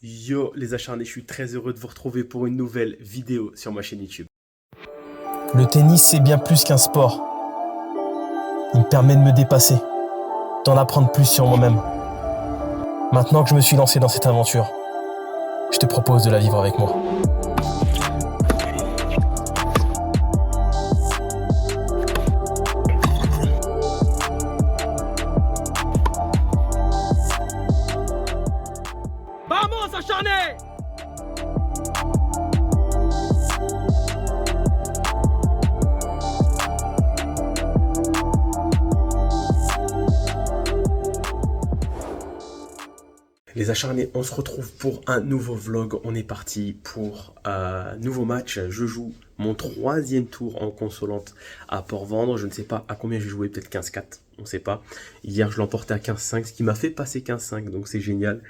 Yo les acharnés, je suis très heureux de vous retrouver pour une nouvelle vidéo sur ma chaîne YouTube. Le tennis, c'est bien plus qu'un sport. Il me permet de me dépasser, d'en apprendre plus sur moi-même. Maintenant que je me suis lancé dans cette aventure, je te propose de la vivre avec moi. Vamos, acharnés! Les acharnés, on se retrouve pour un nouveau vlog. On est parti pour un nouveau match. Je joue mon troisième tour en consolante à Port-Vendre. Je ne sais pas à combien j'ai joué, peut-être 15-4, on ne sait pas. Hier, je l'emportais à 15-5, ce qui m'a fait passer 15-5, donc c'est génial.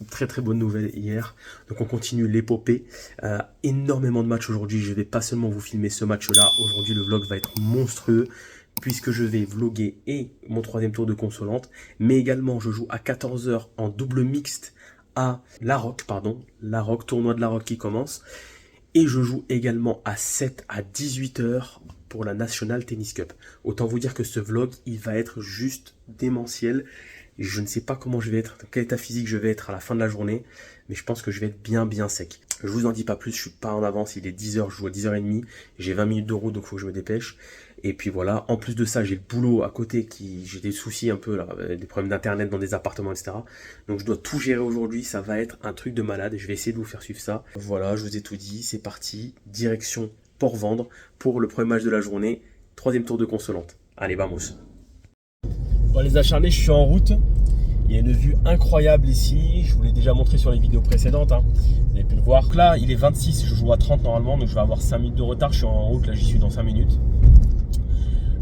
Très très bonne nouvelle hier. Donc on continue l'épopée. Énormément de matchs aujourd'hui. Je vais pas seulement vous filmer ce match-là. Aujourd'hui, le vlog va être monstrueux, puisque je vais vlogger et mon troisième tour de consolante, mais également je joue à 14 h en double mixte à Larocque, tournoi de Larocque qui commence, et je joue également à 7 à 18 h pour la National Tennis Cup. Autant vous dire que ce vlog, il va être juste démentiel. Je ne sais pas comment je vais être, dans quel état physique je vais être à la fin de la journée, mais je pense que je vais être bien sec. Je vous en dis pas plus, je suis pas en avance, il est 10 h, je joue à 10 h 30, j'ai 20 minutes de route, donc il faut que je me dépêche. Et puis voilà, en plus de ça, j'ai le boulot à côté, j'ai des soucis un peu là, des problèmes d'internet dans des appartements, etc. Donc je dois tout gérer aujourd'hui, ça va être un truc de malade, je vais essayer de vous faire suivre ça. Voilà, je vous ai tout dit, c'est parti, direction Port-Vendre pour le premier match de la journée, troisième tour de consolante. Allez, vamos. Bon les acharnés, je suis en route. Il y a une vue incroyable ici. Je vous l'ai déjà montré sur les vidéos précédentes. Vous avez pu le voir. Donc là, il est 26. Je joue à 30 normalement. Donc je vais avoir 5 minutes de retard. Je suis en route. Là, j'y suis dans 5 minutes.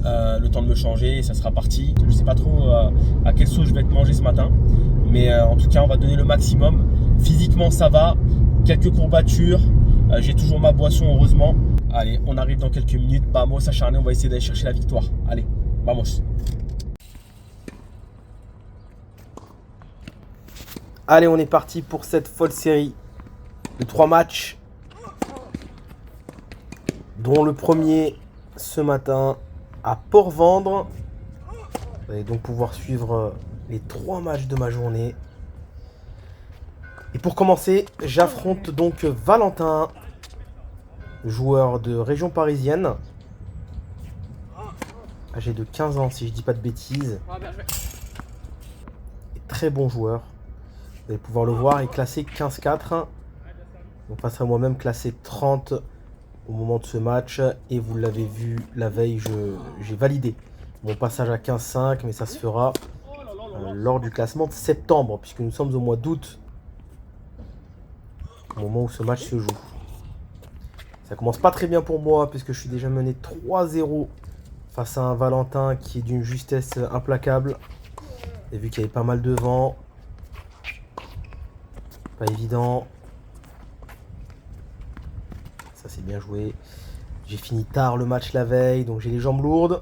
Le temps de me changer. Et ça sera parti. Je ne sais pas trop à quelle sauce je vais être mangé ce matin. Mais en tout cas, on va donner le maximum. Physiquement, ça va. Quelques courbatures. J'ai toujours ma boisson, heureusement. Allez, on arrive dans quelques minutes. Vamos, acharnés. On va essayer d'aller chercher la victoire. Allez, vamos. Allez, on est parti pour cette folle série de 3 matchs, dont le premier ce matin à Port-Vendre. Vous allez donc pouvoir suivre les 3 matchs de ma journée. Et pour commencer, j'affronte donc Valentin, joueur de région parisienne, âgé de 15 ans si je dis pas de bêtises. Et très bon joueur. Vous allez pouvoir le voir, est classé 15-4. Donc face à moi-même classé 30 au moment de ce match. Et vous l'avez vu la veille, j'ai validé mon passage à 15-5. Mais ça se fera lors du classement de septembre, puisque nous sommes au mois d'août, au moment où ce match se joue. Ça commence pas très bien pour moi, puisque je suis déjà mené 3-0 face à un Valentin qui est d'une justesse implacable. Et vu qu'il y avait pas mal de vent, pas évident. Ça c'est bien joué. J'ai fini tard le match la veille, donc j'ai les jambes lourdes.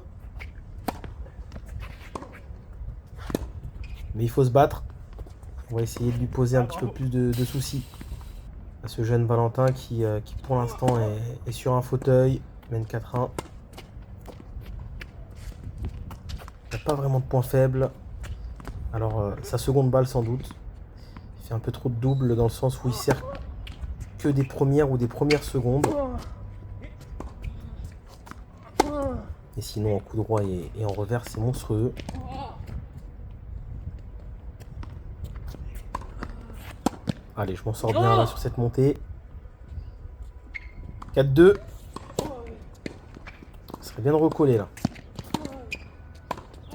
Mais il faut se battre. On va essayer de lui poser un petit peu plus de soucis à ce jeune Valentin qui pour l'instant est sur un fauteuil. Il mène 4-1. Il n'a pas vraiment de point faible. Alors sa seconde balle sans doute. Il fait un peu trop de double dans le sens où il sert que des premières ou des premières secondes. Et sinon en coup droit et en revers c'est monstrueux. Allez, je m'en sors bien là sur cette montée. 4-2. Ça serait bien de recoller là.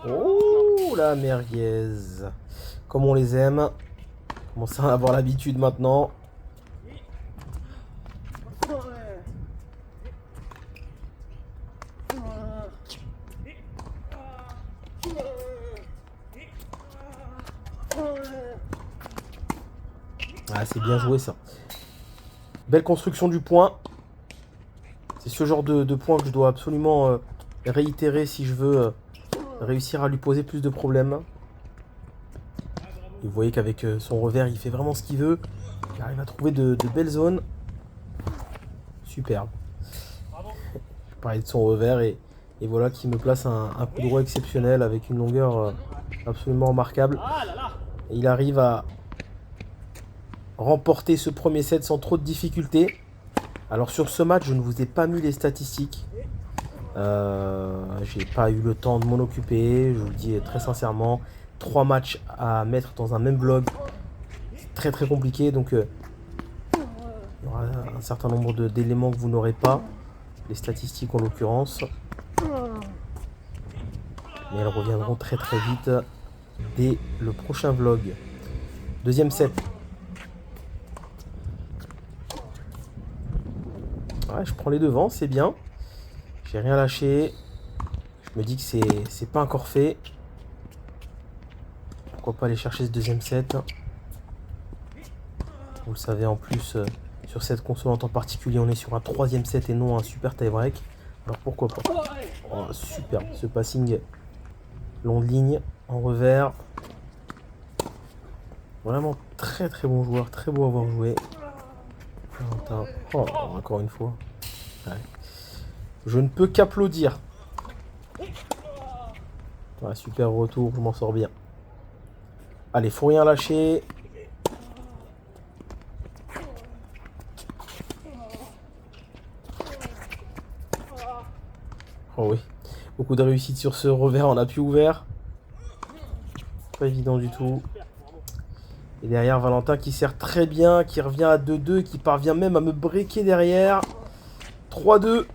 Oh la merguez. Comme on les aime. On commence à avoir l'habitude maintenant. Ah, c'est bien joué ça. Belle construction du point. C'est ce genre de point que je dois absolument réitérer si je veux réussir à lui poser plus de problèmes. Et vous voyez qu'avec son revers, il fait vraiment ce qu'il veut. Il arrive à trouver de belles zones. Superbe. Je parlais de son revers et voilà qui me place un coup droit exceptionnel avec une longueur absolument remarquable. Et il arrive à remporter ce premier set sans trop de difficultés. Alors sur ce match, je ne vous ai pas mis les statistiques. J'ai pas eu le temps de m'en occuper, je vous le dis très sincèrement. 3 matchs à mettre dans un même vlog, c'est très très compliqué, donc il y aura un certain nombre d'éléments que vous n'aurez pas, les statistiques en l'occurrence, mais elles reviendront très très vite dès le prochain vlog. Deuxième set. Ouais, je prends les devants, c'est bien. J'ai rien lâché. Je me dis que c'est pas encore fait. Pourquoi pas aller chercher ce deuxième set. Vous le savez en plus, sur cette consolante en particulier, on est sur un troisième set et non un super tie-break. Alors pourquoi pas. Oh, super, ce passing long de ligne en revers. Vraiment très très bon joueur, très beau à avoir joué. Oh, encore une fois. Ouais. Je ne peux qu'applaudir. Ouais, super retour, je m'en sors bien. Allez, faut rien lâcher. Oh oui, beaucoup de réussite sur ce revers en appui ouvert. Pas évident du tout. Et derrière, Valentin qui sert très bien, qui revient à 2-2, qui parvient même à me breaker derrière. 3-2.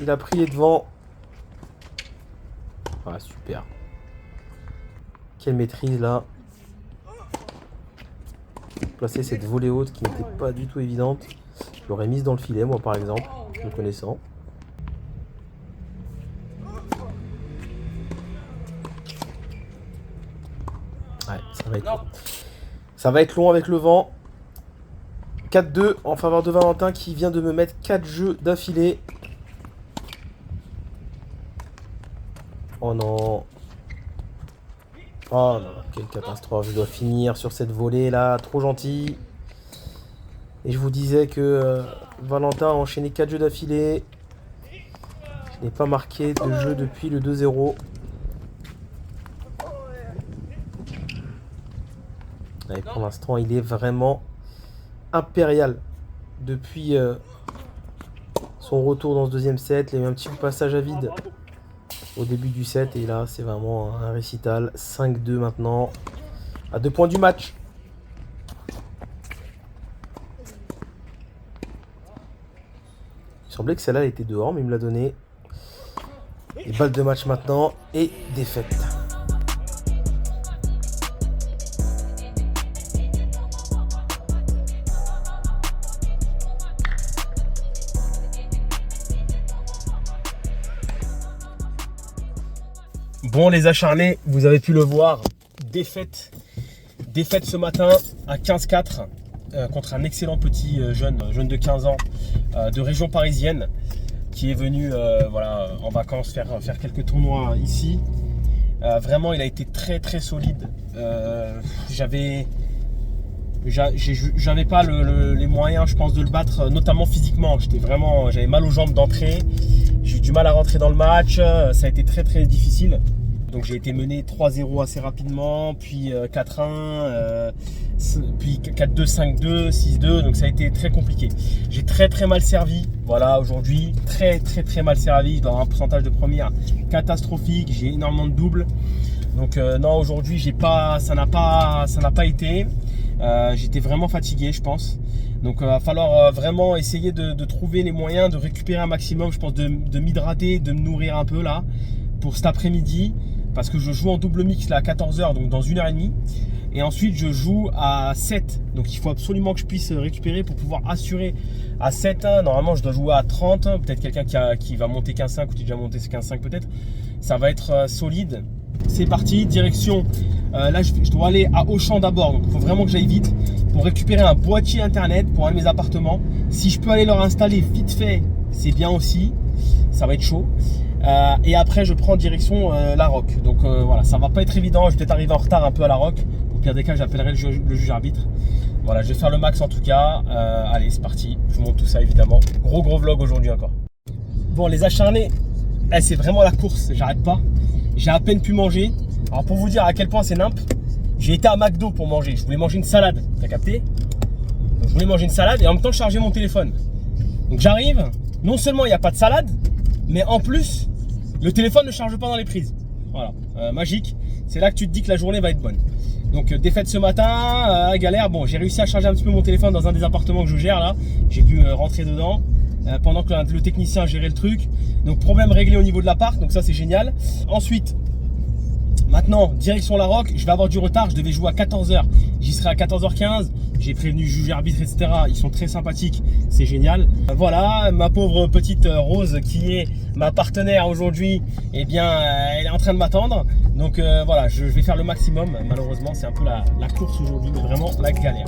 Il a pris les devants. Ah, super. Quelle maîtrise là. Placer cette volée haute qui n'était pas du tout évidente. Je l'aurais mise dans le filet, moi par exemple, me connaissant. Ouais, ça va être long. Ça va être long avec le vent. 4-2 en faveur de Valentin qui vient de me mettre 4 jeux d'affilée. Oh non. Oh non, quelle catastrophe. Je dois finir sur cette volée là, trop gentil. Et je vous disais que Valentin a enchaîné 4 jeux d'affilée. Je n'ai pas marqué de jeu depuis le 2-0. Et pour l'instant, il est vraiment impérial. Depuis son retour dans ce deuxième set, il y a eu un petit passage à vide au début du set. Et là, c'est vraiment un récital. 5-2 maintenant. À 2 points du match. Il semblait que celle-là était dehors, mais il me l'a donné. Et balle de match maintenant. Et défaite. Bon les acharnés, vous avez pu le voir, défaite ce matin à 15-4 contre un excellent petit jeune de 15 ans de région parisienne qui est venu voilà, en vacances faire quelques tournois ici. Vraiment il a été très très solide. J'avais pas les moyens je pense de le battre, notamment physiquement. J'avais mal aux jambes d'entrée, j'ai eu du mal à rentrer dans le match, ça a été très très difficile. Donc j'ai été mené 3-0 assez rapidement, puis 4-1, puis 4-2, 5-2, 6-2, donc ça a été très compliqué. J'ai très très mal servi, voilà aujourd'hui, très mal servi, dans un pourcentage de première catastrophique, j'ai énormément de doubles. Donc non, aujourd'hui ça n'a pas été, j'étais vraiment fatigué je pense. Donc il va falloir vraiment essayer de trouver les moyens de récupérer un maximum, je pense de m'hydrater, de me nourrir un peu là pour cet après-midi. Parce que je joue en double mix là à 14h, donc dans 1h30. Et ensuite je joue à 7. Donc il faut absolument que je puisse récupérer pour pouvoir assurer à 7. Normalement je dois jouer à 30. Peut-être quelqu'un qui va monter 15-5 ou qui est déjà monté 15-5 peut-être. Ça va être solide. C'est parti, direction. Là je dois aller à Auchan d'abord. Donc il faut vraiment que j'aille vite pour récupérer un boîtier internet pour un de mes appartements. Si je peux aller leur installer vite fait, c'est bien aussi. Ça va être chaud. Et après je prends direction La Roque. Donc voilà, ça va pas être évident. Je vais peut-être arriver en retard un peu à La Roque. Donc Au pire des cas, j'appellerai le juge arbitre. Voilà, je vais faire le max en tout cas. Allez, c'est parti. Je vous montre tout ça évidemment. Gros vlog aujourd'hui encore. Bon, les acharnés, c'est vraiment la course. J'arrête pas. J'ai à peine pu manger. Alors pour vous dire à quel point c'est nimp, j'ai été à McDo pour manger. Je voulais manger une salade. T'as capté? Donc, je voulais manger une salade et en même temps charger mon téléphone. Donc j'arrive. Non seulement il n'y a pas de salade, mais en plus, le téléphone ne charge pas dans les prises. Voilà, magique. C'est là que tu te dis que la journée va être bonne. Donc défaite ce matin, galère. Bon, j'ai réussi à charger un petit peu mon téléphone dans un des appartements que je gère là. J'ai pu rentrer dedans pendant que le technicien gérait le truc. Donc problème réglé au niveau de l'appart, donc ça c'est génial. Ensuite, maintenant, direction La Roque, je vais avoir du retard, je devais jouer à 14h. J'y serai à 14h15. J'ai prévenu le juge arbitre, etc. Ils sont très sympathiques, c'est génial. Voilà, ma pauvre petite Rose qui est ma partenaire aujourd'hui, eh bien, elle est en train de m'attendre. Donc voilà, je vais faire le maximum. Malheureusement, c'est un peu la course aujourd'hui, mais vraiment la galère.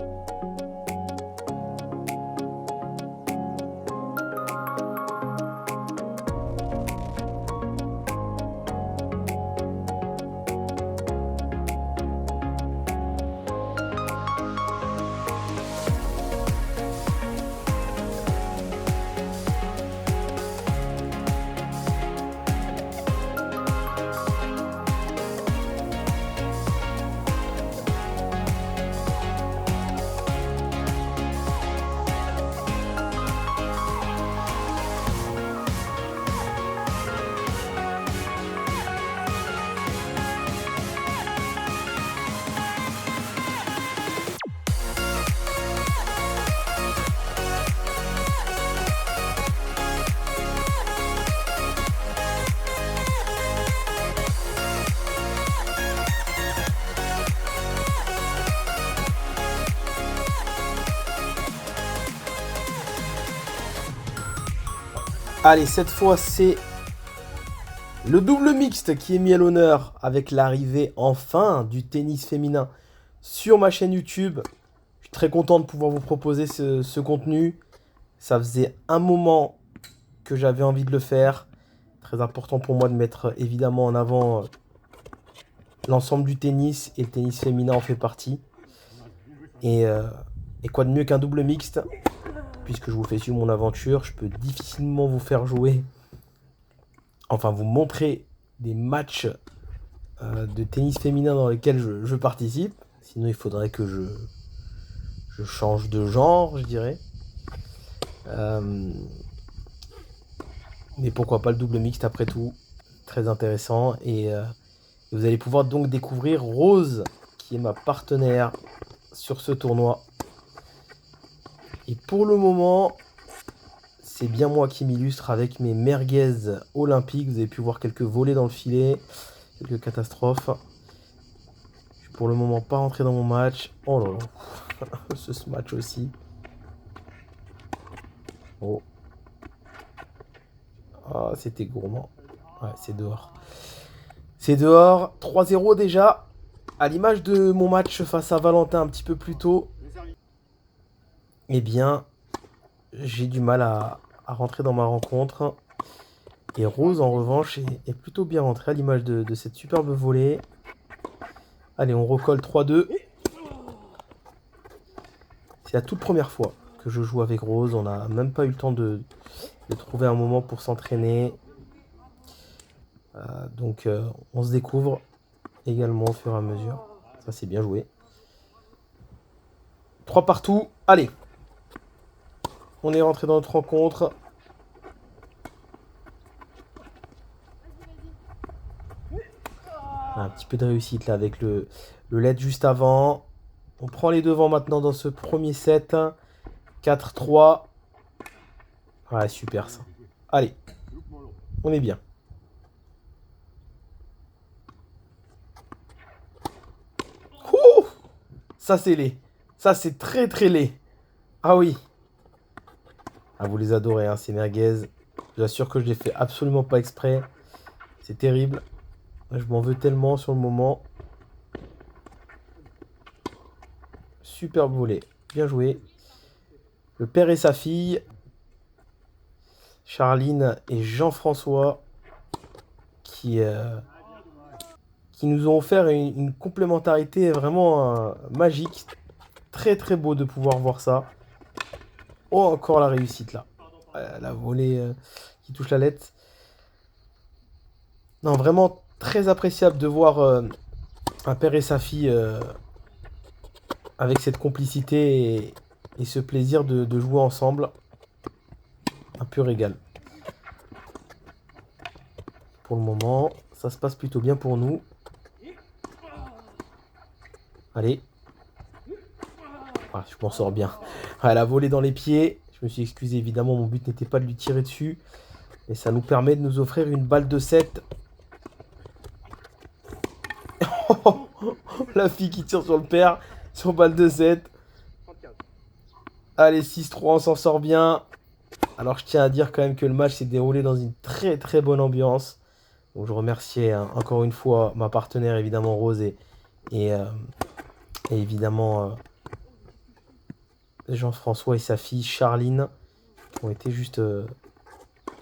Allez, cette fois, c'est le double mixte qui est mis à l'honneur avec l'arrivée enfin du tennis féminin sur ma chaîne YouTube. Je suis très content de pouvoir vous proposer ce contenu. Ça faisait un moment que j'avais envie de le faire. Très important pour moi de mettre évidemment en avant l'ensemble du tennis, et le tennis féminin en fait partie. Et quoi de mieux qu'un double mixte? Puisque je vous fais suivre mon aventure, je peux difficilement vous faire jouer, enfin vous montrer des matchs de tennis féminin dans lesquels je participe. Sinon il faudrait que je change de genre, je dirais. Mais pourquoi pas le double mixte après tout, très intéressant. Et vous allez pouvoir donc découvrir Rose, qui est ma partenaire sur ce tournoi. Et pour le moment, c'est bien moi qui m'illustre avec mes merguez olympiques. Vous avez pu voir quelques volets dans le filet, quelques catastrophes. Je suis pour le moment pas rentré dans mon match. Oh là là, ce match aussi. Oh. Ah, c'était gourmand. Ouais, c'est dehors. C'est dehors. 3-0 déjà. À l'image de mon match face à Valentin un petit peu plus tôt. Eh bien, j'ai du mal à rentrer dans ma rencontre. Et Rose, en revanche, est plutôt bien rentrée à l'image de cette superbe volée. Allez, on recolle 3-2. C'est la toute première fois que je joue avec Rose. On n'a même pas eu le temps de trouver un moment pour s'entraîner. Donc, on se découvre également au fur et à mesure. Ça, c'est bien joué. 3 partout. Allez. On est rentré dans notre rencontre. Un petit peu de réussite là avec le LED juste avant. On prend les devants maintenant dans ce premier set. 4-3. Ouais, super ça. Allez, on est bien. Ouh, ça c'est laid. Ça c'est très très laid. Ah oui. Ah, vous les adorez, hein, ces merguez. Je vous assure que je les fais absolument pas exprès. C'est terrible. Je m'en veux tellement sur le moment. Superbe volée. Bien joué. Le père et sa fille. Charline et Jean-François. Qui qui nous ont offert une complémentarité vraiment magique. Très très beau de pouvoir voir ça. Oh, encore la réussite là. La volée qui touche la lettre. Non, vraiment très appréciable de voir un père et sa fille avec cette complicité et ce plaisir de jouer ensemble. Un pur régal. Pour le moment, ça se passe plutôt bien pour nous. Allez. Ah, je m'en sors bien. Elle a volé dans les pieds. Je me suis excusé, évidemment, mon but n'était pas de lui tirer dessus. Et ça nous permet de nous offrir une balle de 7. La fille qui tire sur le père. Sur balle de 7. Allez, 6-3, on s'en sort bien. Alors, je tiens à dire quand même que le match s'est déroulé dans une très très bonne ambiance. Donc, je remercie encore une fois ma partenaire, évidemment, Rose, et évidemment Jean-François et sa fille Charline, qui ont été juste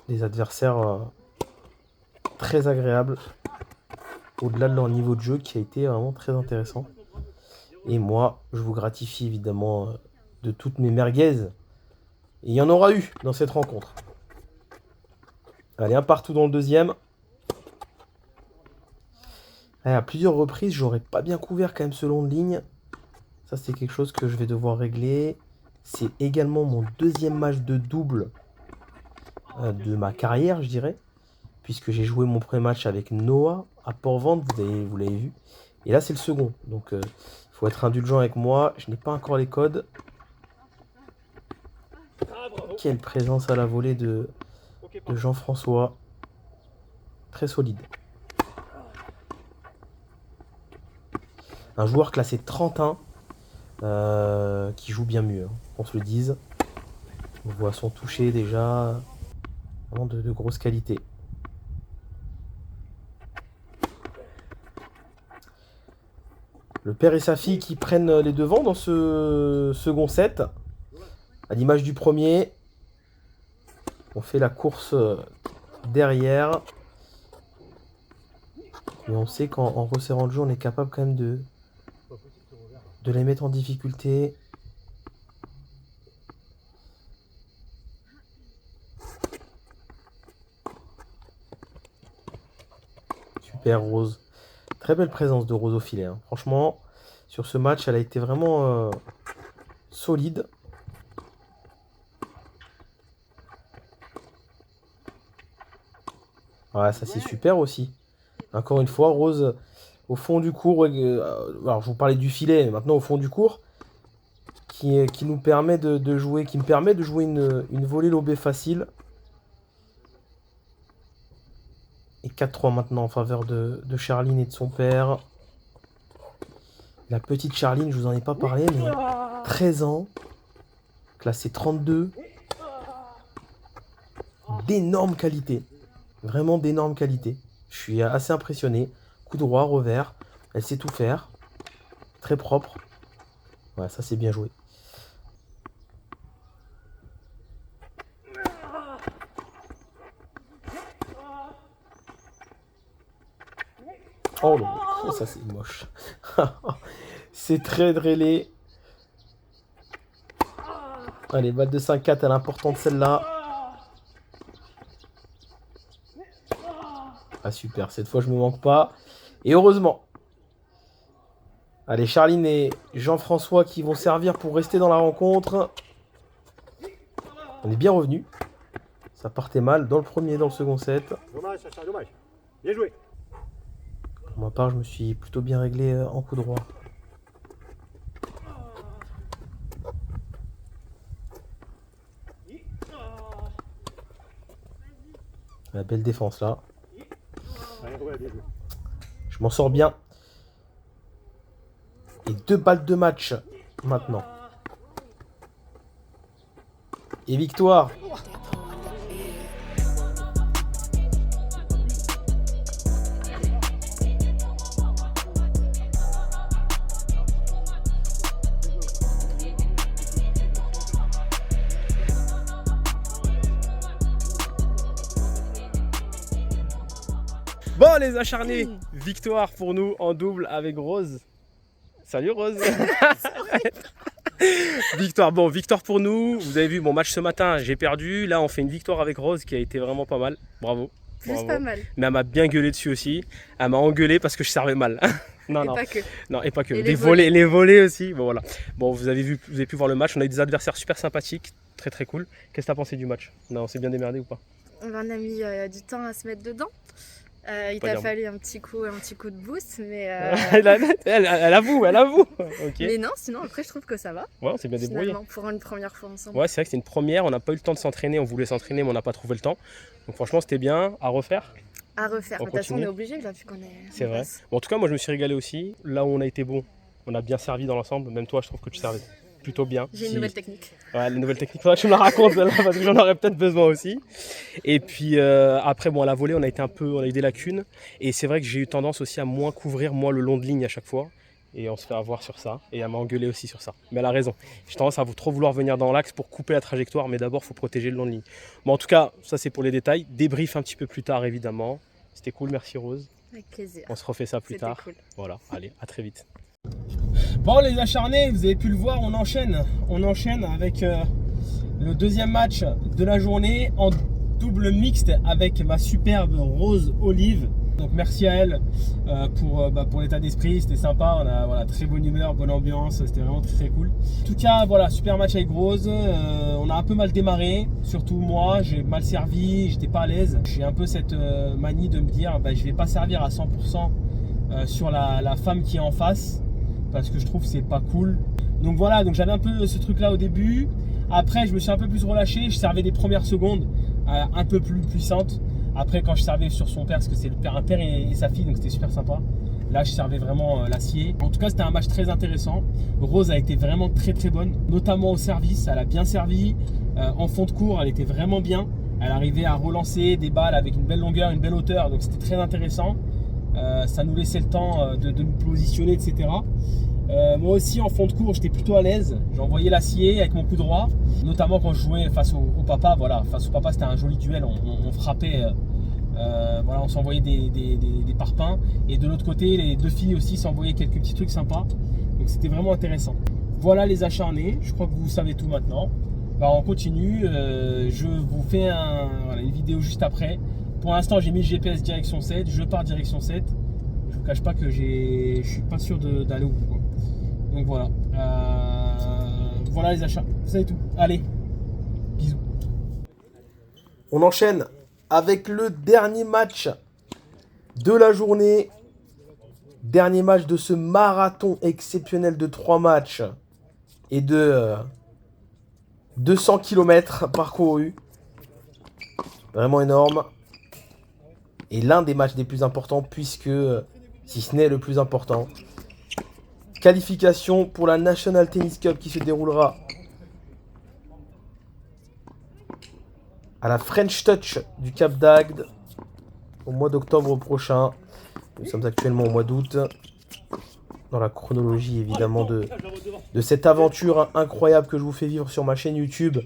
des adversaires très agréables, au-delà de leur niveau de jeu qui a été vraiment très intéressant. Et moi, je vous gratifie évidemment de toutes mes merguez. Et il y en aura eu dans cette rencontre. Allez, un partout dans le deuxième. Allez, à plusieurs reprises, j'aurais pas bien couvert quand même ce long de ligne. Ça, c'est quelque chose que je vais devoir régler. C'est également mon deuxième match de double de ma carrière, je dirais. Puisque j'ai joué mon premier match avec Noah à Port-Vendre, vous l'avez vu. Et là, c'est le second. Donc, il faut être indulgent avec moi. Je n'ai pas encore les codes. Quelle présence à la volée de Jean-François. Très solide. Un joueur classé 31 qui joue bien mieux, hein, qu'on se le dise. On voit son toucher déjà. Vraiment de grosse qualité. Le père et sa fille qui prennent les devants dans ce second set. À l'image du premier. On fait la course derrière. Et on sait qu'en resserrant le jeu, on est capable quand même de les mettre en difficulté. Super, Rose. Très belle présence de Rose au filet, hein. Franchement, sur ce match, elle a été vraiment solide. Ouais, ça c'est super aussi. Encore une fois, Rose au fond du court. Alors, je vous parlais du filet, mais maintenant au fond du court, qui nous permet de jouer, qui me permet de jouer une volée lobée facile. Et 4-3 maintenant en faveur de Charline et de son père. La petite Charline, je vous en ai pas parlé, mais 13 ans, classée 32. D'énormes qualités. Vraiment d'énormes qualités. Je suis assez impressionné. Coup droit, revers. Elle sait tout faire. Très propre. Ouais, ça c'est bien joué. Oh non, oh, ça c'est moche. C'est très drêlé. Allez, balle de 5-4, elle est importante celle-là. Ah super, cette fois je me manque pas. Et heureusement. Allez, Charline et Jean-François qui vont servir pour rester dans la rencontre. On est bien revenu. Ça partait mal dans le premier et dans le second set. Dommage, Sacha, dommage. Bien joué. Pour ma part, je me suis plutôt bien réglé en coup droit. La belle défense là. Je m'en sors bien. Et 2 balles de match maintenant. Et victoire. Bon les acharnés, victoire pour nous en double avec Rose. Salut Rose. Victoire, bon, victoire pour nous. Vous avez vu mon match ce matin, j'ai perdu. Là, on fait une victoire avec Rose qui a été vraiment pas mal. Bravo. Plus Bravo. pas mal. Mais elle m'a bien gueulé dessus aussi. Elle m'a engueulé parce que je servais mal. Non, Et non. pas que. Non, et pas que. Et Les les volets, les volets aussi. Bon, voilà. Bon, vous avez pu voir le match. On a eu des adversaires super sympathiques. Très, très cool. Qu'est-ce que t'as pensé du match? Non, on s'est bien démerdé ou pas? On a mis du temps à se mettre dedans. Il Pas t'a dire. fallu un petit coup de boost, mais, Elle avoue, elle avoue. Ok. mais non, sinon après je trouve que ça va. Ouais, on s'est bien débrouillé. Finalement, pour une première fois ensemble. Ouais, c'est vrai que c'est une première. On n'a pas eu le temps de s'entraîner. On voulait s'entraîner, mais on n'a pas trouvé le temps. Donc, franchement, c'était bien à refaire. À refaire. On De toute façon, on continue. est obligé là, vu qu'on est. C'est en vrai. passe. Bon, en tout cas, moi, je me suis régalé aussi. Là où on a été bon, on a bien servi dans l'ensemble. Même toi, je trouve que tu servais plutôt bien. J'ai une Si- nouvelle technique. Ouais, les nouvelles techniques, faudra que tu me la racontes là, parce que j'en aurais peut-être besoin aussi. Et puis après, bon, à la volée, on a eu des lacunes. Et c'est vrai que j'ai eu tendance aussi à moins couvrir, moi, le long de ligne à chaque fois. Et on se fait avoir sur ça. Et elle m'a engueulé aussi sur ça. Mais elle a raison. J'ai tendance à trop vouloir venir dans l'axe pour couper la trajectoire. Mais d'abord, il faut protéger le long de ligne. Bon, en tout cas, ça, c'est pour les détails. Débrief un petit peu plus tard, évidemment. C'était cool, merci Rose. Avec plaisir. On se refait ça plus C'était tard. cool. Voilà, allez, à très vite. Bon les acharnés, vous avez pu le voir, on enchaîne. On enchaîne avec le deuxième match de la journée en double mixte avec ma superbe Rose Olive. Donc merci à elle pour l'état d'esprit, c'était sympa, on a voilà, très bonne humeur, bonne ambiance, c'était vraiment très, très cool. En tout cas voilà, super match avec Rose, on a un peu mal démarré, surtout moi, j'ai mal servi, j'étais pas à l'aise. J'ai un peu cette manie de me dire je vais pas servir à 100% sur la femme qui est en face parce que je trouve que c'est pas cool. Donc voilà, donc j'avais un peu ce truc là au début. Après je me suis un peu plus relâché, je servais des premières secondes un peu plus puissantes. Après quand je servais sur son père, parce que c'est un père et sa fille, donc c'était super sympa. Là je servais vraiment l'acier. En tout cas c'était un match très intéressant. Rose a été vraiment très très bonne, notamment au service, elle a bien servi. En fond de cours elle était vraiment bien. Elle arrivait à relancer des balles avec une belle longueur, une belle hauteur, donc c'était très intéressant. Ça nous laissait le temps de nous positionner, etc. Moi aussi en fond de cours j'étais plutôt à l'aise, j'envoyais l'acier avec mon coup droit, notamment quand je jouais face au papa. Voilà, face au papa c'était un joli duel, on frappait, voilà, on s'envoyait des parpaings, et de l'autre côté les deux filles aussi s'envoyaient quelques petits trucs sympas, donc c'était vraiment intéressant. Voilà les acharnés, je crois que vous savez tout maintenant. On continue, je vous fais une vidéo juste après. Pour l'instant j'ai mis le GPS direction 7, je pars direction 7. Je vous cache pas que je suis pas sûr d'aller au bout, quoi. Donc voilà. Voilà les achats, c'est tout. Allez, bisous. On enchaîne avec le dernier match de la journée. Dernier match de ce marathon exceptionnel de 3 matchs et de 200 km parcourus. Vraiment énorme. Et l'un des matchs les plus importants, puisque, si ce n'est le plus important, qualification pour la National Tennis Cup qui se déroulera à la French Touch du Cap d'Agde au mois d'octobre prochain. Nous sommes actuellement au mois d'août, dans la chronologie évidemment de cette aventure incroyable que je vous fais vivre sur ma chaîne YouTube.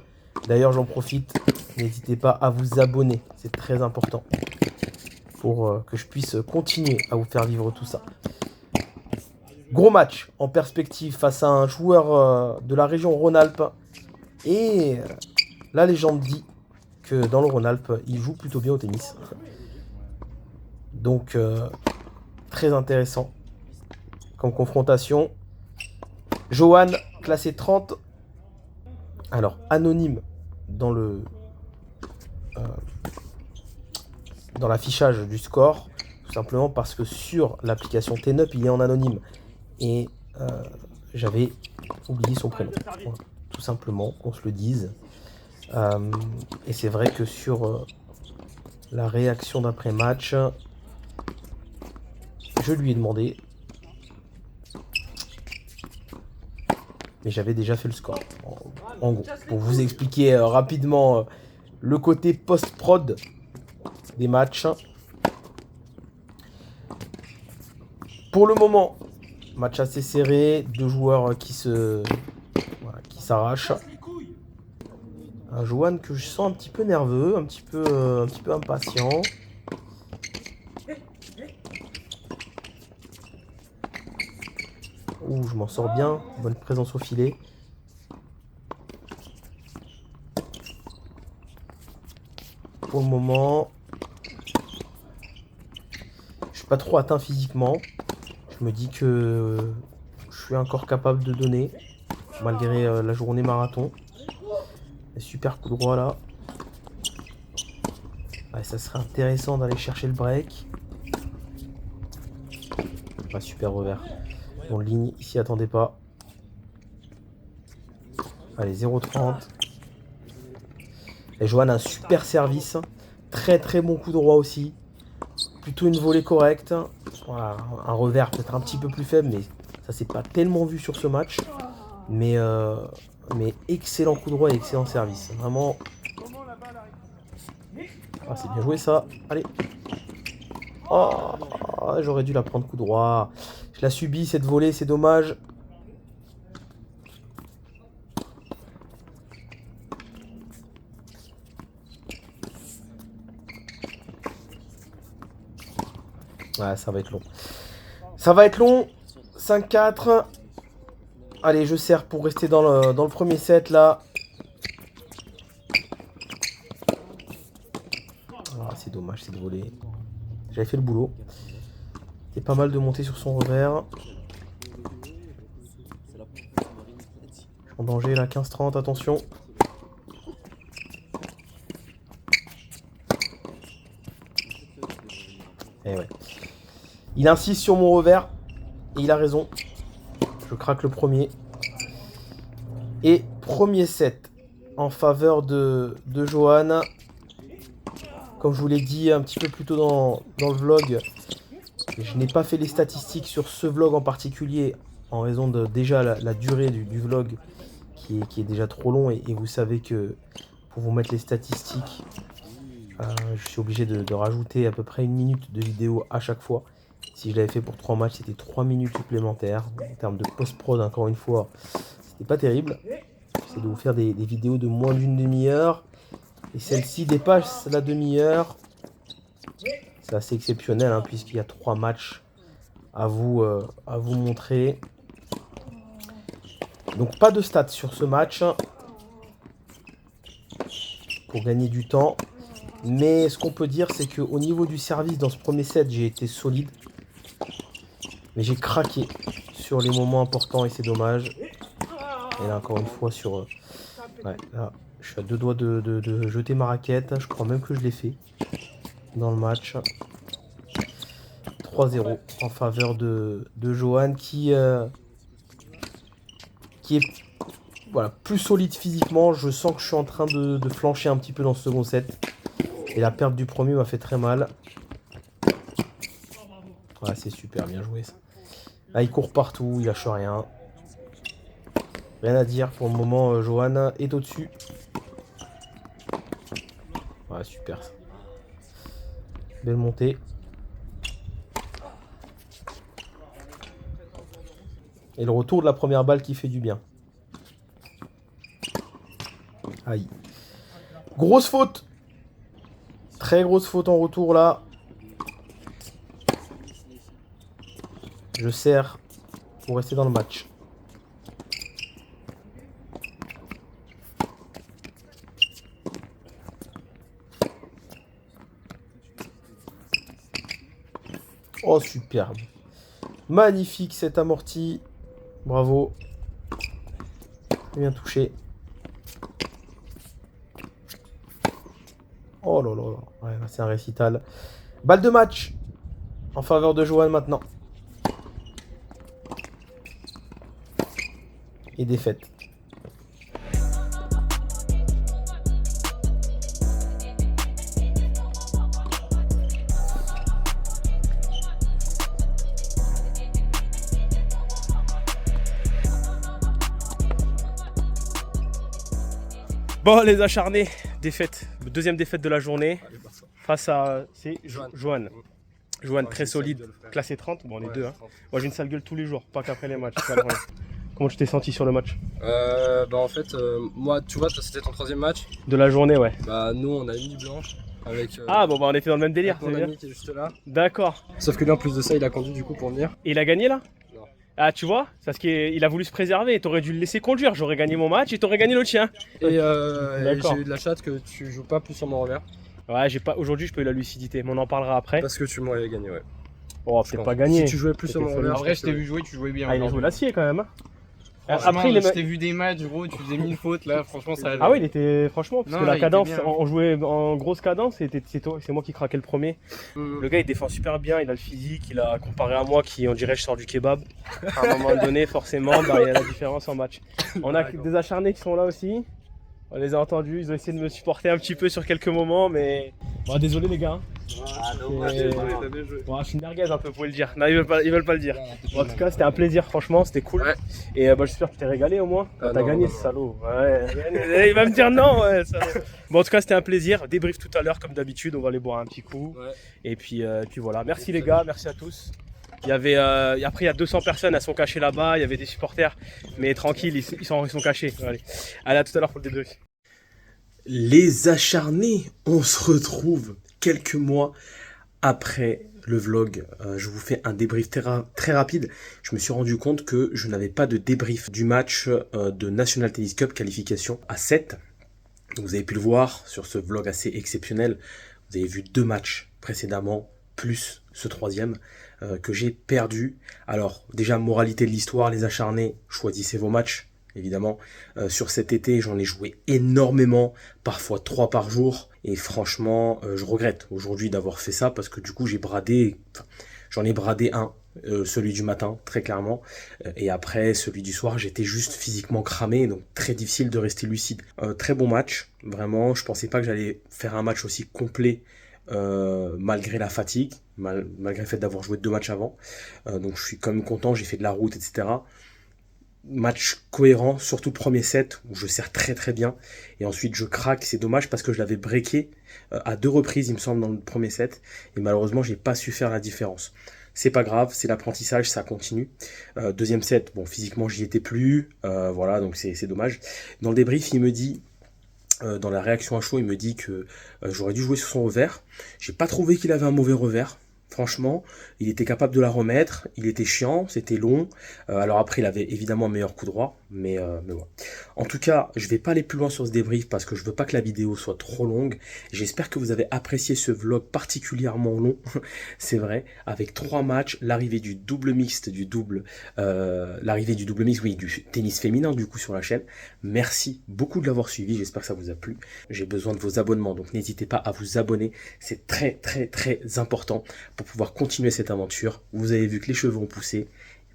D'ailleurs j'en profite, n'hésitez pas à vous abonner, c'est très important pour que je puisse continuer à vous faire vivre tout ça. Gros match en perspective face à un joueur de la région Rhône-Alpes. Et la légende dit que dans le Rhône-Alpes, il joue plutôt bien au tennis. Donc, très intéressant comme confrontation. Johan, classé 30. Alors, anonyme dans l'affichage du score. Tout simplement parce que sur l'application Tenup, il est en anonyme. Et j'avais oublié son prénom. Voilà. Tout simplement, qu'on se le dise. Et c'est vrai que sur la réaction d'après-match, je lui ai demandé. Mais j'avais déjà fait le score. En gros, pour vous expliquer rapidement le côté post-prod des matchs. Pour le moment, match assez serré, deux joueurs qui s'arrachent. Un Johan que je sens un petit peu nerveux, un petit peu impatient. Ouh, je m'en sors bien. Bonne présence au filet. Pour le moment, je suis pas trop atteint physiquement. Je me dis que je suis encore capable de donner, malgré la journée marathon. Un super coup droit là. Ouais, ça serait intéressant d'aller chercher le break. Ah, super revers. Bon, ligne, ici, attendez pas. Allez, 0,30. Et Johan a un super service. Très très bon coup droit aussi. Plutôt une volée correcte. Voilà, un revers peut-être un petit peu plus faible, mais ça s'est pas tellement vu sur ce match. Mais excellent coup droit et excellent service. Vraiment. Ah, c'est bien joué ça. Allez. Oh, j'aurais dû la prendre coup droit. Je la subis cette volée, c'est dommage. Ouais, ça va être long. Ça va être long. 5-4. Allez, je serre pour rester dans le premier set là. Ah, c'est dommage cette volée. J'avais fait le boulot. C'est pas mal de monter sur son revers. Je suis en danger là, 15-30, attention. Et ouais. Il insiste sur mon revers. Et il a raison. Je craque le premier. Et premier set en faveur de Johan. Comme je vous l'ai dit un petit peu plus tôt dans le vlog, je n'ai pas fait les statistiques sur ce vlog en particulier en raison de déjà la durée du vlog qui est déjà trop long. Et vous savez que pour vous mettre les statistiques, je suis obligé de rajouter à peu près 1 minute de vidéo à chaque fois. Si je l'avais fait pour 3 matchs, c'était 3 minutes supplémentaires. En termes de post-prod, encore une fois, c'était pas terrible. J'essaie de vous faire des vidéos de moins d'une demi-heure. Et celle-ci dépasse la demi-heure. C'est assez exceptionnel, hein, puisqu'il y a 3 matchs à vous montrer. Donc pas de stats sur ce match. Pour gagner du temps. Mais ce qu'on peut dire, c'est qu'au niveau du service, dans ce premier set, j'ai été solide. Mais j'ai craqué sur les moments importants et c'est dommage. Et là, encore une fois, sur... ouais, là, je suis à 2 doigts de jeter ma raquette. Je crois même que je l'ai fait dans le match. 3-0 en faveur de Johan qui est voilà, plus solide physiquement. Je sens que je suis en train de flancher un petit peu dans ce second set. Et la perte du premier m'a fait très mal. Ouais, c'est super bien joué ça. Là, il court partout, il lâche rien. Rien à dire pour le moment. Johan est au-dessus. Ouais, super ça. Belle montée. Et le retour de la première balle qui fait du bien. Aïe. Grosse faute. Très grosse faute en retour là. Je serre pour rester dans le match. Oh, superbe. Magnifique cet amorti. Bravo. Bien touché. Oh là là là. Ouais, c'est un récital. Balle de match en faveur de Johan maintenant. Et défaite. Bon, les acharnés, défaite. Deuxième défaite de la journée. Face à Johan. Johan très solide, classé 30. Bon, on est deux. Hein. Moi, j'ai une sale gueule tous les jours, pas qu'après les matchs. Comment tu t'es senti sur le match? En fait, moi, tu vois, c'était ton 3e match. De la journée, ouais. Bah, nous, on a une nuit blanche. Avec, ah, bon, bah, on était dans le même délire. Mon ami qui est juste là. D'accord. Sauf que lui, en plus de ça, il a conduit du coup pour venir. Et il a gagné là? Non. Ah, tu vois, c'est parce qu'il a voulu se préserver. T'aurais dû le laisser conduire. J'aurais gagné mon match et t'aurais gagné le tien. Et D'accord. j'ai eu de la chatte que tu joues pas plus sur mon revers. Ouais, aujourd'hui, je peux eu la lucidité, mais on en parlera après. Parce que tu m'aurais gagné, ouais. Oh, Je peut-être pense. pas gagné. Si tu jouais plus sur mon C'était revers. En vrai, je je t'ai pense vu jouer, tu jouais bien. Ah, il a joué aujourd'hui. l'acier quand même. Hein. Franchement, Après, je t'ai vu des matchs, gros, tu faisais 1000 fautes là, franchement, ça allait. Ah oui, il était franchement, parce Non, que la il était cadence, bien. on jouait en grosse cadence, et c'est moi qui craquais le premier. que- Le gars il défend super bien, il a le physique, il a comparé à moi qui on dirait je sors du kebab. À un moment donné, forcément, bah, il y a la différence en match. On a des acharnés qui sont là aussi. On les a entendus, ils ont essayé de me supporter un petit peu sur quelques moments, mais bon, désolé les gars. Bon, je suis une merguez un peu, vous pouvez le dire. Non, ils veulent pas le dire. Bon, en tout cas, c'était un plaisir, franchement, c'était cool. Ouais. Et bah, j'espère que tu t'es régalé au moins. Ah, T'as non, gagné non, ce non. salaud. Ouais. Il va me dire non, ouais, salaud. Bon, en tout cas, c'était un plaisir. Débrief tout à l'heure, comme d'habitude. On va aller boire un petit coup. Ouais. Et puis voilà. Merci les gars, merci à tous. Il y avait, après, il y a 200 personnes, elles sont cachées là-bas. Il y avait des supporters, mais tranquille, ils sont cachés. Allez, à tout à l'heure pour le débrief. Les acharnés, on se retrouve quelques mois après le vlog. Je vous fais un débrief très rapide. Je me suis rendu compte que je n'avais pas de débrief du match de National Tennis Cup qualification à 7. Donc vous avez pu le voir sur ce vlog assez exceptionnel. Vous avez vu 2 matchs précédemment, plus ce troisième que j'ai perdu. Alors déjà, moralité de l'histoire, les acharnés, choisissez vos matchs. Évidemment, sur cet été, j'en ai joué énormément, parfois 3 par jour, et franchement, je regrette aujourd'hui d'avoir fait ça, parce que du coup, j'en ai bradé un, celui du matin, très clairement, et après, celui du soir, j'étais juste physiquement cramé, donc très difficile de rester lucide. Très bon match, vraiment, je pensais pas que j'allais faire un match aussi complet, malgré la fatigue, malgré le fait d'avoir joué 2 matchs avant, donc je suis quand même content, j'ai fait de la route, etc., match cohérent, surtout le premier set où je sers très très bien et ensuite je craque. C'est dommage parce que je l'avais breaké à 2 reprises il me semble dans le premier set et malheureusement j'ai pas su faire la différence. C'est pas grave, c'est l'apprentissage, ça continue. Deuxième set, bon physiquement j'y étais plus, voilà donc c'est dommage. Dans le débrief il me dit, dans la réaction à chaud il me dit que j'aurais dû jouer sur son revers. J'ai pas trouvé qu'il avait un mauvais revers. Franchement, il était capable de la remettre, il était chiant, c'était long. Alors après, il avait évidemment un meilleur coup droit, mais voilà. En tout cas, je vais pas aller plus loin sur ce débrief parce que je veux pas que la vidéo soit trop longue. J'espère que vous avez apprécié ce vlog particulièrement long, c'est vrai, avec 3 matchs, l'arrivée du double mixte, du tennis féminin du coup sur la chaîne. Merci beaucoup de l'avoir suivi, j'espère que ça vous a plu. J'ai besoin de vos abonnements, donc n'hésitez pas à vous abonner, c'est très très très important pour pouvoir continuer cette aventure. Vous avez vu que les cheveux ont poussé,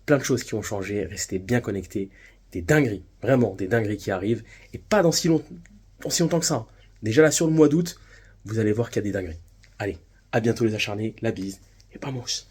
plein de choses qui ont changé, restez bien connectés, des dingueries, vraiment des dingueries qui arrivent, et pas dans si longtemps que ça. Déjà là sur le mois d'août, vous allez voir qu'il y a des dingueries. Allez, à bientôt les acharnés, la bise, et pas mousse.